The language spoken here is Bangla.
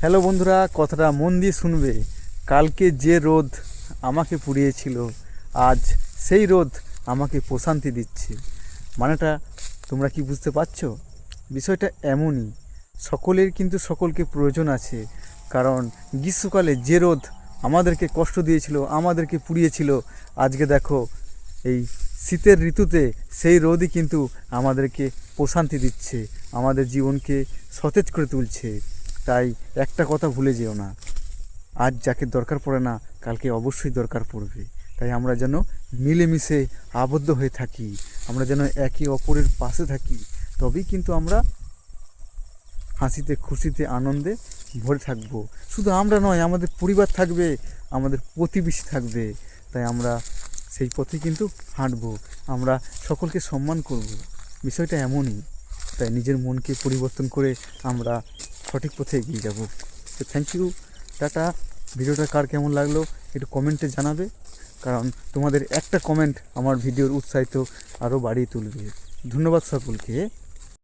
হ্যালো বন্ধুরা, কথাটা মন দিয়ে শুনবে। কালকে যে রোদ আমাকে পুড়িয়েছিল, আজ সেই রোদ আমাকে প্রশান্তি দিচ্ছে। মানেটা তোমরা কি বুঝতে পারছো? বিষয়টা এমনই, সকলের কিন্তু সকলকে প্রয়োজন আছে। কারণ গ্রীষ্মকালে যে রোদ আমাদেরকে কষ্ট দিয়েছিল, আমাদেরকে পুড়িয়েছিল, আজকে দেখো এই শীতের ঋতুতে সেই রোদই কিন্তু আমাদেরকে প্রশান্তি দিচ্ছে, আমাদের জীবনকে সতেজ করে তুলছে। তাই একটা কথা ভুলে যেও না, আজ যাকে দরকার পড়ে না কালকে অবশ্যই দরকার পড়বে। তাই আমরা যেন মিলেমিশে আবদ্ধ হয়ে থাকি, আমরা যেন একে অপরের পাশে থাকি, তবেই কিন্তু আমরা হাসিতে খুশিতে আনন্দে ভরে থাকবো। শুধু আমরা নয়, আমাদের পরিবার থাকবে, আমাদের প্রতিবেশী থাকবে। তাই আমরা সেই পথে কিন্তু হাঁটবো, আমরা সকলকে সম্মান করব। বিষয়টা এমনই। তাই নিজের মনকে পরিবর্তন করে আমরা সঠিক পথে এগিয়ে যাব। তো থ্যাংক ইউ, টাটা। ভিডিওটা কার কেমন লাগলো একটু কমেন্টে জানাবে, কারণ তোমাদের একটা কমেন্ট আমার ভিডিওর উৎসাহিত আরও বাড়িয়ে তুলবে। ধন্যবাদ সকলকে।